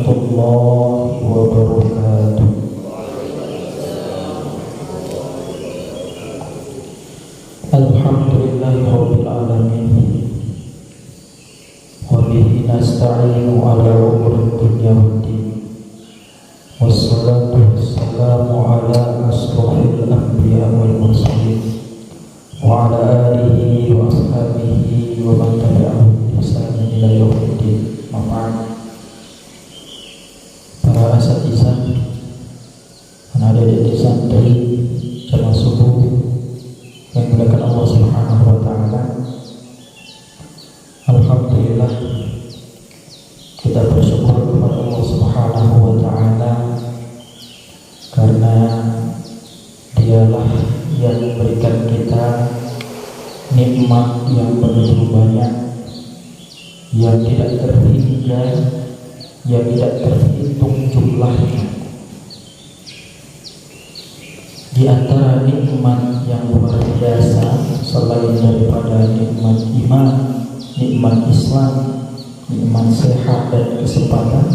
warahmatullahi wabarakatuh. Alhamdulillahirabbil alamin. Wa bihi nasta'inu ala umuri dunya waddin. Wassalatu wassalamu ala asrofil anbiya wal mursalin wa ala alihi wa ashabihi wa man tabi'ahum bi ihsanin ila yaumiddin. Para asatizah yang ada di santri jamaah subuh yang dimuliakan Allah Subhanahu wa taala. Alhamdulillah, kita bersyukur kepada Allah Subhanahu wa taala karena Dialah yang memberikan kita nikmat yang begitu banyak, yang tidak terhingga, yang tidak terhitung jumlahnya. Di antara nikmat yang luar biasa selain daripada nikmat iman, nikmat Islam, nikmat sehat dan kesempatan,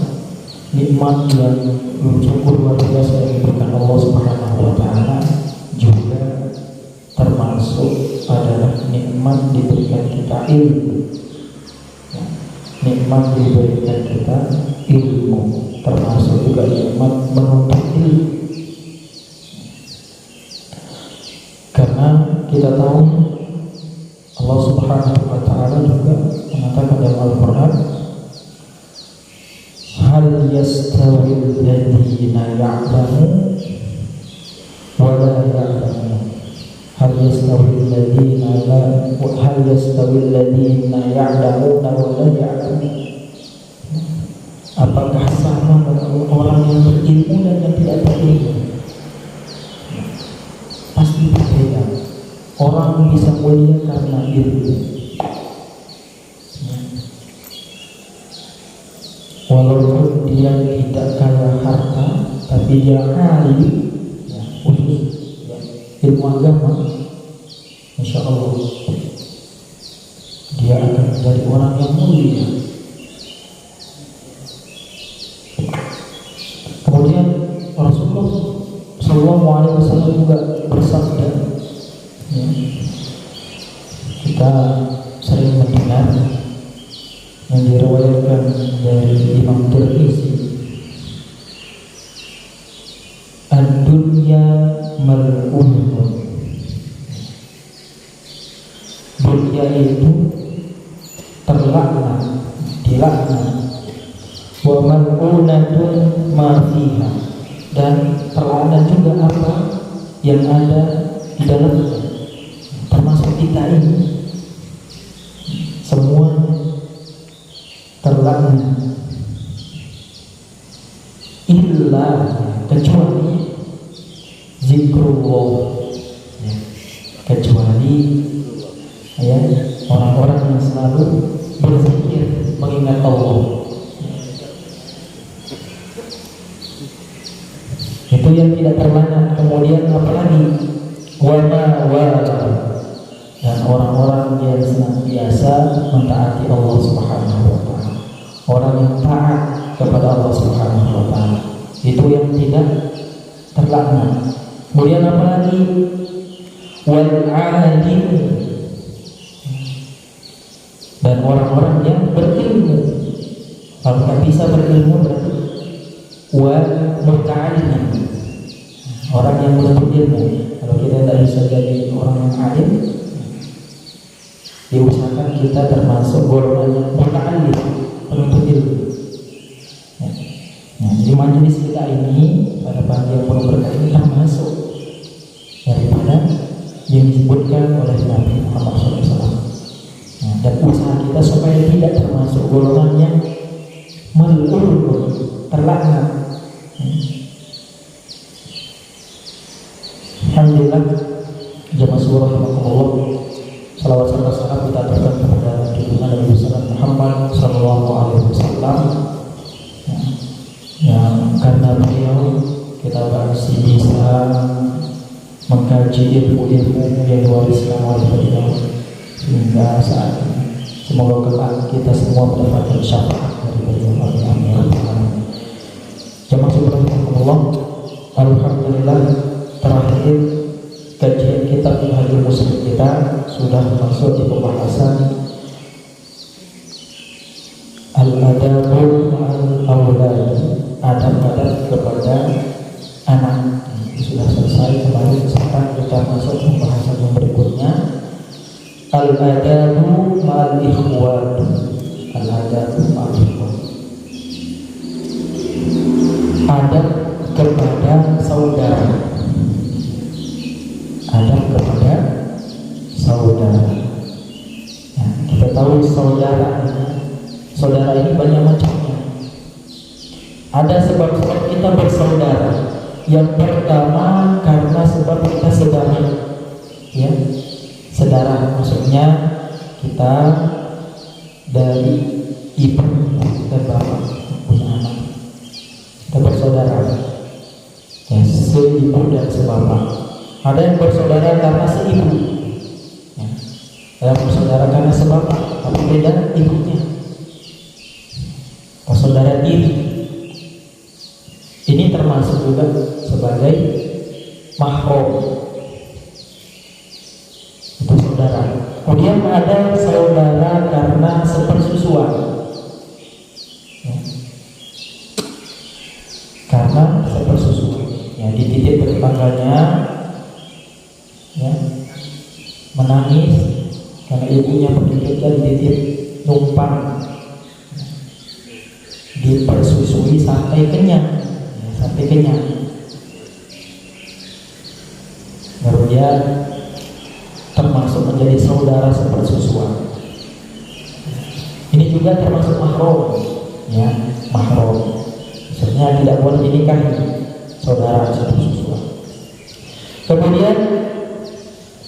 nikmat yang cukup luar biasa yang diberikan Allah Subhanahu wa taala juga termasuk adalah nikmat diberikan kita ilmu. Nikmat diberikan kita ilmu, termasuk juga nikmat menuntut ilmu. Karena kita tahu Allah Subhanahu wa taala juga mengatakan dalam Al-Qur'an, hal yastawil ladzina ya'lamun wa la ya'lamun, hal yastawil ladzina ya'lamuna wa la ya'lamun. Apakah sama dengan orang yang berilmu dan yang tidak berilmu? Pasti berbeda. Orang bisa mulia karena ilmu, walaupun dia tidak kaya harta, tapi dia alim, khusus ilmu agama, insya Allah dia akan menjadi orang yang mulia. Kemudian Rasulullah SAW juga bersabda, kita sering mendengar yang diriwayatkan dari Imam Tirmizi, ad-dunya mal'unun, dunia itu terlaknat, dilaknat, wa mal'unatun ma fiha, dan terlaknat juga apa yang ada di dalamnya, termasuk kita ini semuanya terlaknat, illa, kecuali zikrullah, kecuali orang-orang yang selalu berzikir mengingat Allah. Itu yang tidak terlaknat. Kemudian apalagi wama dan orang-orang yang senantiasa mentaati Allah Subhanahu wa taala. Orang yang taat kepada Allah Subhanahu wa taala, itu yang tidak terlaknat. Kemudian apalagi wal alim, dan orang-orang yang berilmu. Kalau tidak bisa berilmu berarti wal muta'allim, orang yang menuntut ilmu. Kalau kita tidak bisa jadi orang yang alim, diusahakan kita termasuk golongan yang muta'allim, penuntut ilmu. Jadi majelis kita ini pada pagi yang penuh berkah ini termasuk daripada yang disebutkan oleh Nabi Muhammad SAW. Dan usaha kita supaya tidak termasuk golongan yang melulur, terlaknat. Alhamdulillah, jamaah surah Allah, salawat serta salam kita aturkan kepada junjungan Nabi besar Muhammad Sallallahu Alaihi Wasallam, yang karena beliau kita masih bisa mengkaji ilmu-ilmu yang diwariskan oleh beliau hingga saat ini. Semoga kelak kita semua mendapatkan syafaat dari beliau. Amin. Allah, alhamdulillah terakhir kajian kitab Minhajul Muslim kita sudah masuk di pembahasan Al-Adabul Ma'al-Awlad, adab-adab kepada anak. Sudah selesai kemarin. Sekarang kita masuk ke pembahasan yang berikutnya, Al-Adabu Ma'al-Ikhwan. Al-Adabu Ma'al-Ikhwan, adab kepada saudara. Adab kepada saudara. Ya, kita tahu saudara ini banyak macamnya. Ada sebab-sebab kita bersaudara. Yang pertama karena sebab kita saudara, ya, saudara maksudnya kita dari ibu dan bapak punya anak, kita bersaudara, ya, seibu dan sebapak. Ada yang bersaudara karena seibu, ya. Ada yang bersaudara karena sebapak, tapi beda ibunya. Saudara diri ini termasuk juga sebagai mahram, itu saudara. Kemudian ada saudara karena sepersusuan, ya. Karena sepersusuan, ya, dititip tetangganya, ya, menangis karena ibunya pendidikan, dititip numpang, dipersusui sampai kenyang, ya, sampai kenyang. Baru dia termasuk menjadi saudara sepersusuan. Ini juga termasuk mahram, ya, mahram. Maksudnya tidak boleh dinikahi, saudara sepersusuan. Kemudian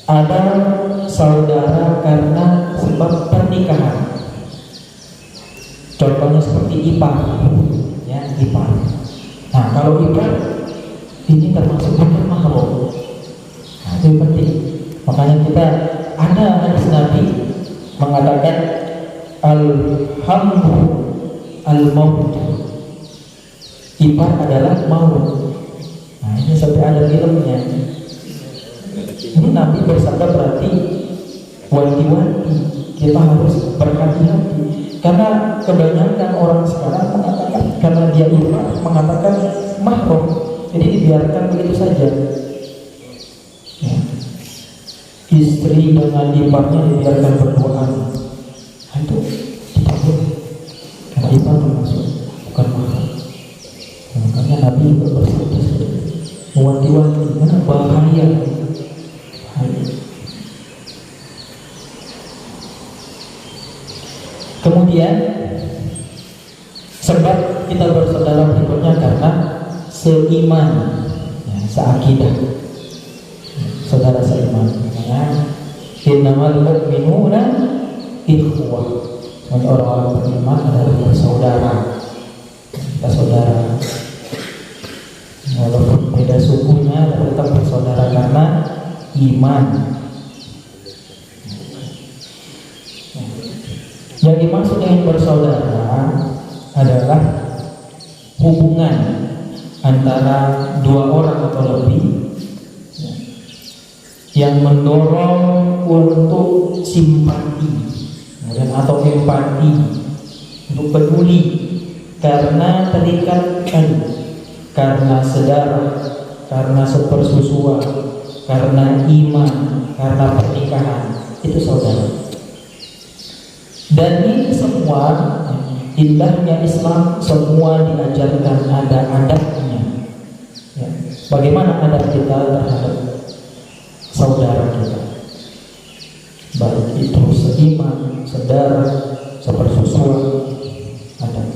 ada saudara karena sebab pernikahan. Contohnya seperti ipar, ya, ipar. Nah, kalau ipar ini termasuk bukan mahram. Nah, itu penting. Makanya kita ada hadis Nabi mengatakan alhamdu al-maut. Ipar adalah maut. Nah, ini sampai ada filmnya. Ini Nabi bersabda, berarti wanti-wanti kita harus berhati-hati. Karena kebanyakan orang sekarang mengatakan karena dia ipar, mengatakan mahram, jadi dibiarkan begitu saja, ya. Istri dengan iparnya dibiarkan berduaan, itu tidak boleh, karena ipar termasuk bukan mahram. Makanya Nabi juga bersabda mewanti-wanti, karena bahaya. Kemudian sebab kita bersaudara berikutnya karena seiman, ya, seakidah, saudara seiman. Makanya innamal mu'minuna ikhwah, orang-orang beriman adalah bersaudara. Kita saudara, walaupun beda sukunya, tetap bersaudara karena iman. Yang dimaksud dengan bersaudara adalah hubungan antara dua orang atau lebih, ya, yang mendorong untuk simpati, ya, atau empati, untuk peduli karena terikatkan, karena saudara, karena sepersusuan, karena iman, karena pernikahan, itu saudara. Dan ini semua indahnya Islam, semua diajarkan ada adabnya, ya. Bagaimana adab kita terhadap saudara kita, baik itu seiman, saudara, sepersusuan, adab.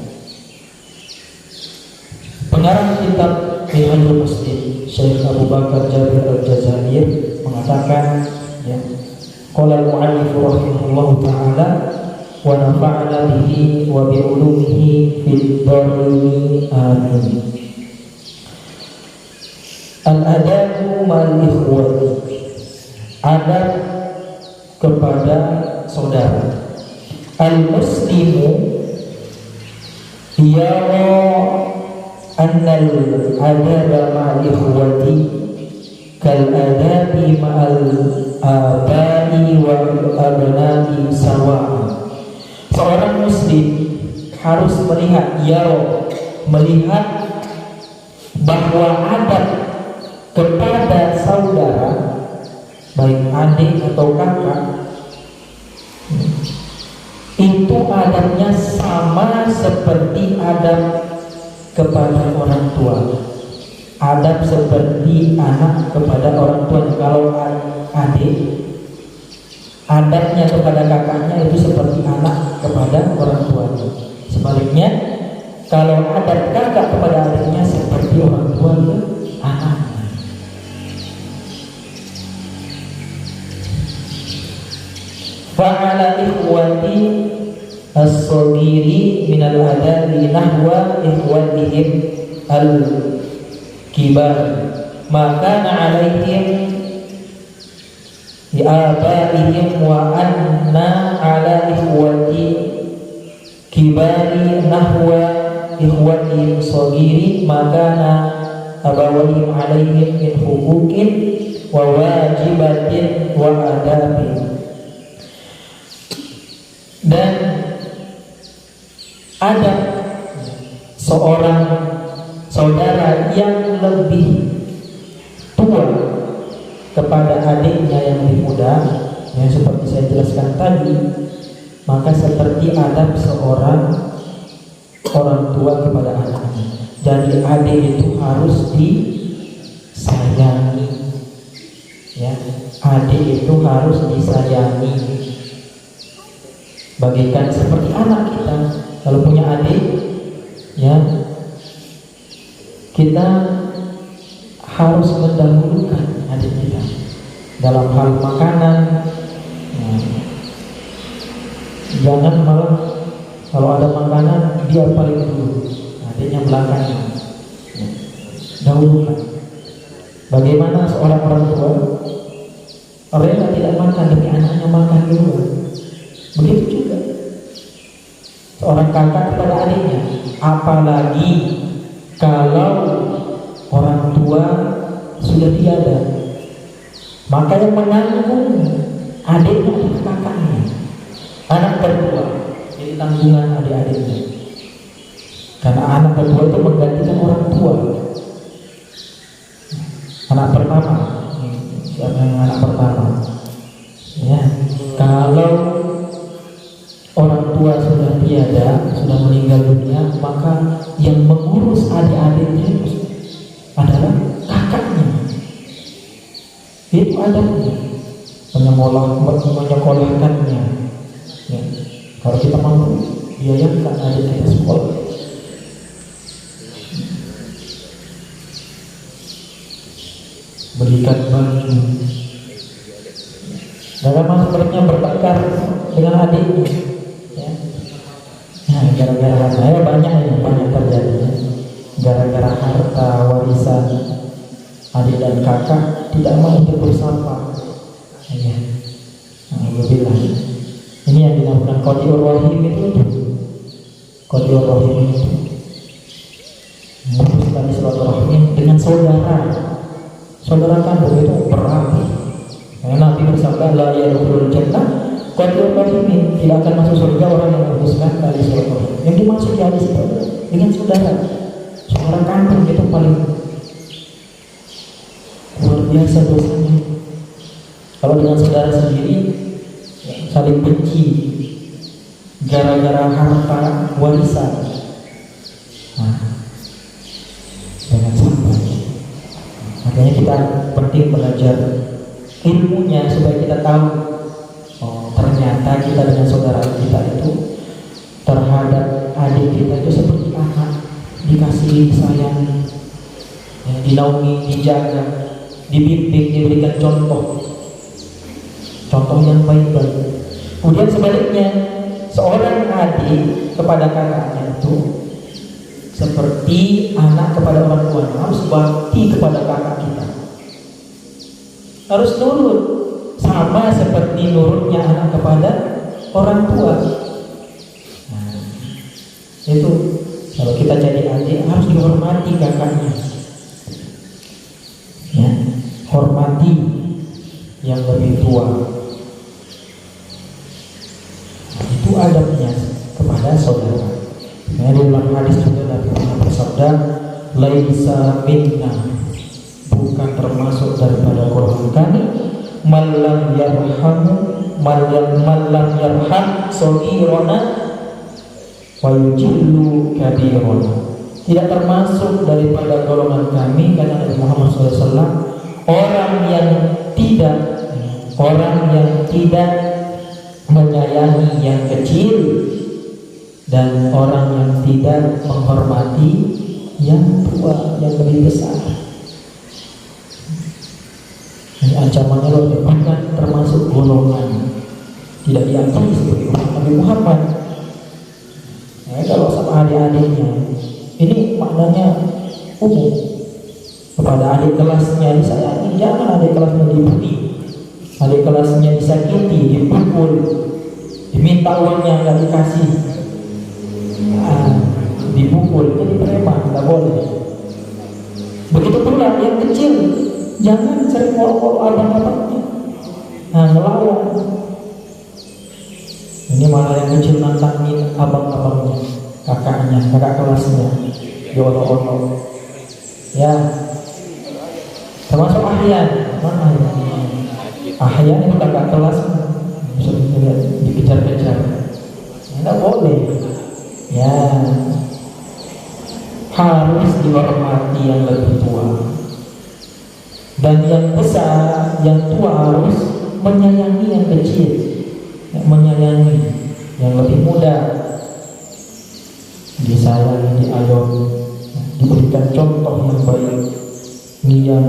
Pengarang kitab Minhajul Muslim, Syekh Abu Bakar Jabir Al-Jazair mengatakan, ya, qala al-mu'allif rahimahullahu ta'ala wa nafa'ana bihi wa bi'ulumihi fid dharaini amin. Al-adabu ma'al ikhwati, adab kepada saudara. Al-muslimu yara annal adaba ma'al ikhwati kal adabi ma'al abai wal abnai sawa. Seorang muslim harus melihat bahwa adab kepada saudara, baik adik atau kakak, itu adabnya sama seperti adab kepada orang tua. Adab seperti anak kepada orang tua. Kalau adik, adabnya kepada kakaknya itu seperti anak kepada orang tuanya. Sebaliknya, kalau adab kakak kepada adiknya seperti orang tua ke anaknya. Fa'ala ikhwati as-saghiri minal adabi nahwa ikhwatihim al-kibar, maka alaihim li abaihim wa anna ala ikhwati kibari nahwa ikhwatihim saghiri, maka abawahim alaihim min huquqin wa wajibatin wa adabin. Dan ada seorang saudara yang lebih tua kepada adiknya yang lebih muda, yang seperti saya jelaskan tadi, maka seperti adab seorang orang tua kepada anaknya. Jadi adik itu harus disayangi, ya. Adik itu harus disayangi, bagaikan seperti anak kita. Kalau punya adik, ya, kita harus mendahulukan adik kita dalam hal makanan. Jangan malah kalau ada makanan dia paling dulu, adiknya belakangnya. Dahulukan. Bagaimana seorang orang tua rela tidak makan demi anaknya makan dulu. Begitu juga seorang kakak kepada adiknya, apalagi kalau orang tua sudah tiada, maka yang menanggung adiknya adalah kakaknya. Anak berdua jadi tanggungan adik-adiknya, karena anak berdua itu menggantikan orang tua. Anak pertama, siapa yang anak pertama? Ya, kalau orang tua sudah tiada, sudah meninggal dunia, maka yang mengurus adik-adiknya adalah kakaknya. Itu adabnya, menyekolahkannya. Ya. Kalau kita mampu biayakan adik kita sekolah, belikan baju. Dalam sebenarnya bertengkar dengan adiknya, ya. Nah, gara-gara harta, banyak terjadi. Gara-gara harta warisan, adik dan kakak tidak mau untuk bersama. Ya. Alhamdulillah. Ini yang dinamakan qati'ur rahim itu. Qati'ur rahim itu memutuskan silaturahmi dengan saudara. Saudara kandung itu berat. Karena Nabi bersabda, la yadkhulul jannah qati'ur rahim, tidak akan masuk surga orang yang memutuskan tali silaturahmi. Yang dimaksud di hadis itu dengan saudara. Saudara kandung itu paling luar biasa dosanya. Kalau dengan saudara sendiri saling benci gara-gara harta warisan, jangan sampai. Makanya kita penting belajar ilmunya supaya kita tahu, oh, ternyata kita dengan saudara kita itu terhadap adik kita itu seperti anak, dikasih disayangi, ya, dinaungi, dijaga, dibimbing, diberikan contoh yang baik-baik. Kemudian sebaliknya, seorang adik kepada kakaknya itu seperti anak kepada orang tua. Harus bakti kepada kakak kita, harus nurut, sama seperti nurutnya anak kepada orang tua. Nah, itu kalau kita jadi adik harus dihormati kakaknya. Ya, hormati yang lebih tua. Nah, itu adabnya kepada saudara. Nah, di dalam hadis juga Nabi Muhammad bersabda, "Laisa minna," bukan termasuk daripada golongan kami, "Malam yarhamu malam yarham saghirana wa yujillu kabirana." Tidak termasuk daripada golongan kami, kata Nabi Muhammad SAW, orang yang tidak menyayangi yang kecil dan orang yang tidak menghormati yang tua, yang lebih besar. Ini ancamannya loh, bukan termasuk golongan, tidak diakui sebagai umat Nabi Muhammad. Kalau sama adik-adiknya, ini maknanya umum. Kepada adik kelasnya disayangi, jangan adik kelasnya dibuli, adik kelasnya disakiti, dipukul, diminta uangnya nggak dikasih, dipukul, jadi preman, nggak boleh. Begitu pula yang kecil, jangan sering ngolok-ngolok abang-abangnya, ngelawan. Ini malah yang kecil nantangin abang-abangnya, kakaknya, kakak kelasnya, diolok-olok. Ya, termasuk ahyan. Mana ahyan itu kakak kelas, bisa dikejar-kejar, nggak boleh. Ya, harus dihormati yang lebih tua, dan yang besar, yang tua harus menyayangi yang kecil, menyayangi yang lebih muda, disayangi, diayomi, diberikan contoh yang baik. Ini yang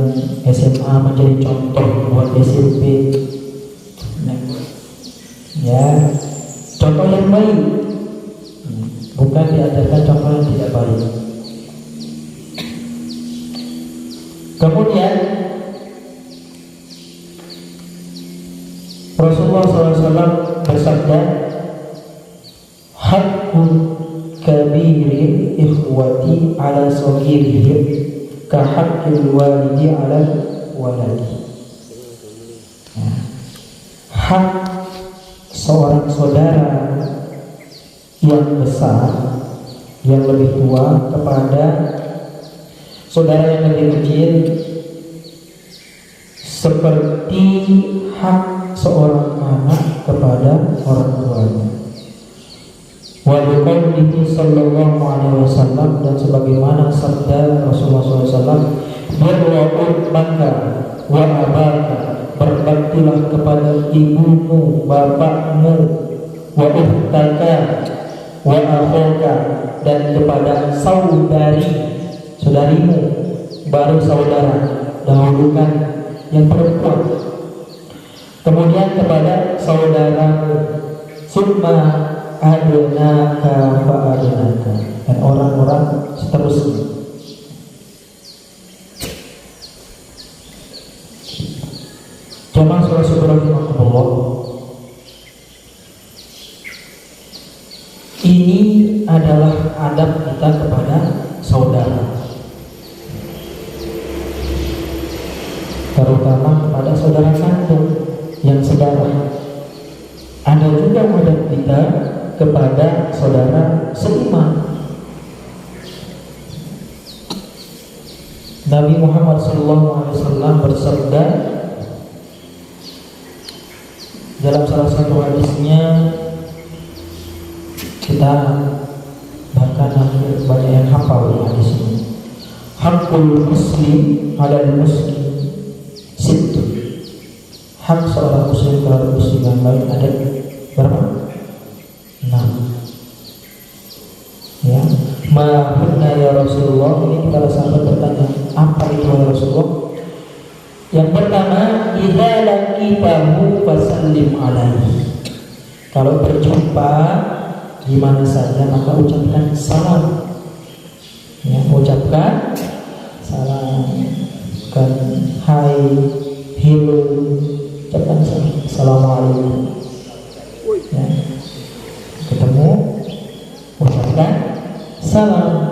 SMA menjadi contoh buat SMP. Ya, contoh yang baik, bukan diajarkan contoh yang tidak baik. Kemudian Rasulullah SAW bersabda, "Haqqul kabirin ikhwati ala saghirihim ka haqqil walidi ala waladi." Hak seorang saudara yang besar, yang lebih tua kepada saudara yang lebih kecil seperti hak seorang anak kepada orang tuanya. Wa biqaulihi sallallahu alaihi wasallam, dan sebagaimana sabda Rasulullah SAW, "Birra ummaka wa abaka," berbaktilah kepada ibumu, bapakmu, wa ukhtaka wa akhaka, dan kepada saudarimu, baru saudara, dahulukan yang perempuan, kemudian kepada saudaramu, summa adnaka fa adnaka, dan orang-orang seterusnya. Jamaah saudara-saudara rahimakumullah, ini adalah adab kita kepada saudara, terutama kepada saudara kandung yang sedarah. Ada juga adab kita kepada saudara seiman. Nabi Muhammad SAW bersabda dalam salah satu hadisnya, kita bahkan hampir banyak yang hafal di hadis ini. Haqqul muslim 'alal muslim sittun. Hak seorang muslim terhadap muslim yang lain ada berapa? 6. Ya, ma hunna ya Rasulullah. Ini para sahabat bertanya, apa itu ya Rasulullah? Yang pertama, idza laqitahu fasallim alaihi. Kalau berjumpa di mana saja maka ucapkan salam. Ya, ucapkan salam, bukan hai, hello, ucapkan salam. Assalamualaikum. Ya, ketemu, ucapkan salam.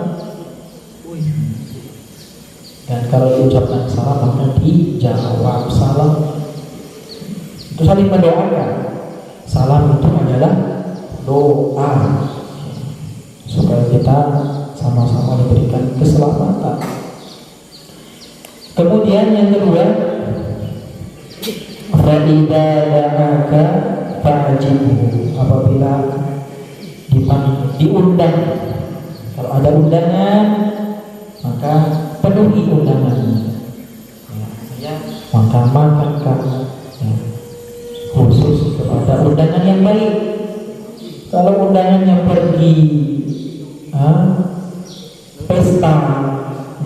Dan kalau diucapkan salam maka dijawab salam. Itu saling mendoakan. Salam itu adalah doa supaya kita sama-sama diberikan keselamatan. Kemudian yang kedua, fa'idza da'aka fa'ajibhu, apabila diundang, kalau ada undangan maka penuhi undangannya, maka makankan khusus kepada undangan yang baik. Kalau undangannya pergi pesta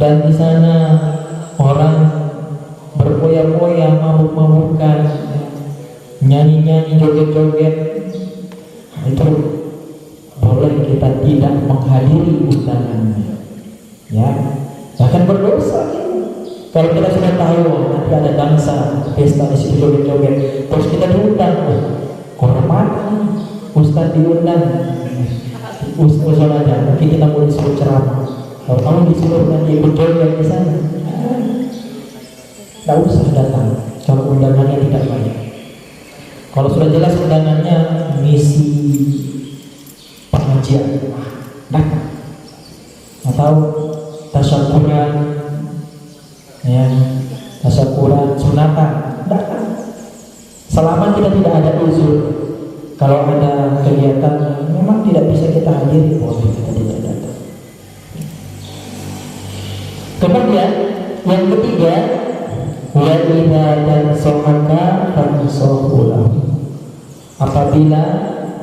dan di sana orang berpoya-poya, mabuk-mabukan, nyanyi-nyanyi, joget-joget, itu boleh kita tidak menghadiri undangannya, ya, bahkan berdosa. Kalau kita sudah tahu nanti ada dansa, pesta di situ, joget-joget, terus kita diundang, kehormatan, ustaz diundang, ustaz aja, mungkin kita boleh disuruh ceramah. Kalau kamu disuruh nanti ikut joget di sana, tidak usah datang kalau undangannya tidak banyak. Kalau sudah jelas undangannya misi pengajian, datang, atau tasyakuran, ya, tasyakuran sunatan, datang. Selama kita tidak ada uzur, kalau ada kegiatan yang memang tidak bisa kita hadiri, boleh kita tidak datang. Kemudian yang ketiga, wa idza tansohaka fansohulah, apabila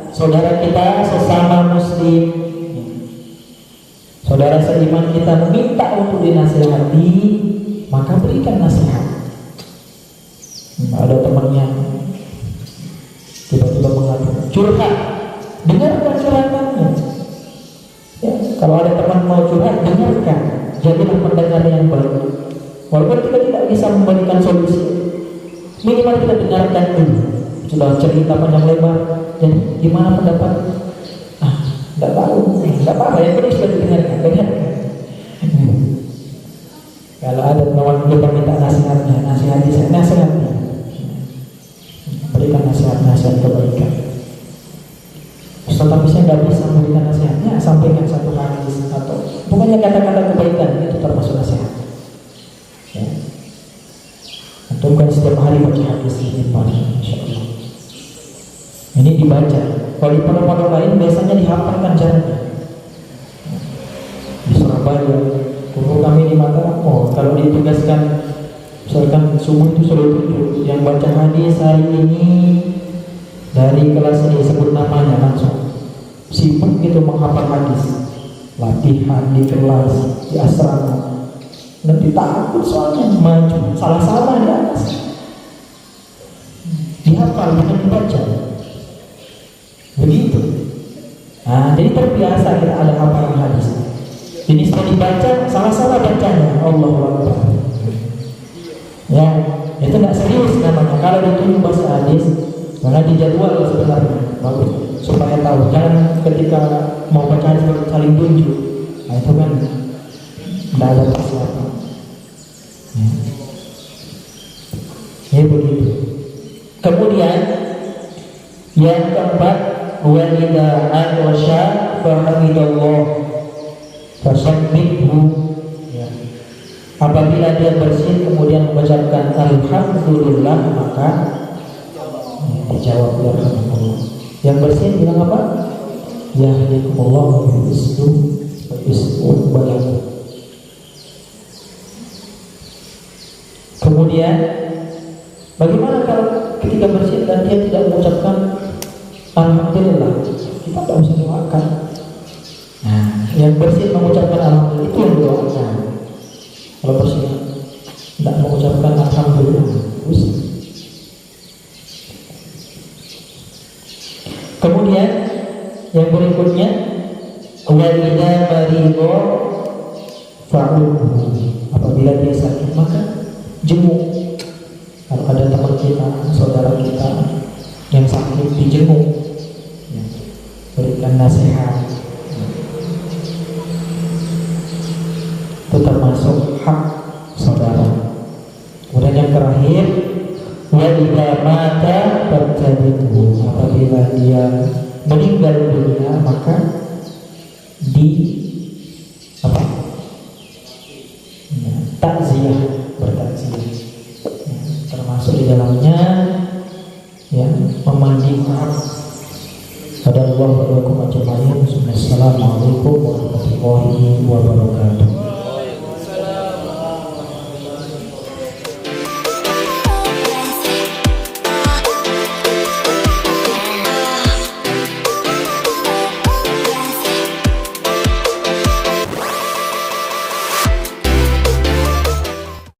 saudara kita sesama muslim, saudara seiman kita meminta untuk dinasihati, maka berikan nasihat. Ada temannya tiba-tiba mengatakan curhat, dengarkan curhatannya. Ya, kalau ada teman mau curhat, dengarkan, jadilah pendengar yang baik. Walaupun kita tidak bisa memberikan solusi, minimal kita dengarkan dulu. Sudah cerita panjang lebar, dan gimana pendapat? Tidak tahu, tidak apa-apa, yang penting sudah dengarkan. Kalau ada kawan kita minta nasihatnya, nasihati saya, nasihatnya, berikan nasihat-nasihat kebaikan. Tetapi saya tidak bisa memberikan nasihatnya, sampaikan satu hadis atau pokoknya kata-kata kebaikan itu termasuk nasihat. Ya. Antum kan setiap hari baca hadis ini, insyaallah. Ini dibaca. Kalau di pondok-pondok lain biasanya dihafalkan caranya. Di Surabaya, guru kami di Mataram, kalau ditugaskan misalkan subuh itu sudah 7 yang baca hadis hari ini dari kelas ini, sebut namanya langsung, sibuk gitu menghafal hadis, latihan di kelas, di asrama. Nanti takut soalnya maju salah-salah di atas, dihafal bukan dibaca. Begitu. Jadi terbiasa kita ada hafalan hadis. Ini setelah dibaca salah-salah bacanya, Allahu Akbar. Ya, itu tidak serius namanya. Kalau ditunjuk bahasa hadis, maka dijadwal sebenarnya bagus supaya tahu. Jangan ketika mau baca hadis saling tunjuk. Nah, itu kan tidak ada persiapan. Ya begitu. Kemudian yang keempat, wa idza atasha fahamidallah fasabbihhu, ya. Apabila dia bersin kemudian mengucapkan alhamdulillah, maka dijawab ya alhamdulillah. Yang bersin bilang apa? Yahdikumullah bismillah. Kemudian bagaimana kalau ketika bersin dan dia tidak mengucapkan alhamdulillah? Kita tidak usah doakan. Nah, yang bersin mengucapkan alhamdulillah itu yang doakan. Kalau bersin tidak mengucapkan alhamdulillah, terus. Kemudian yang berikutnya, wa idza marido fa'udhu, apabila dia sakit maka jenguk. Kalau ada teman kita, saudara kita yang sakit, dijenguk, ya, berikan nasihat. Itu termasuk hak lahir. Wa idza mata fattabi'uhu, apabila dia meninggal dunia maka di apa? Ya, takziah, bertakziah. Ya, termasuk di dalamnya ya memandikan pada Allah wa lakum ajma'in. Assalamualaikum warahmatullahi wabarakatuh.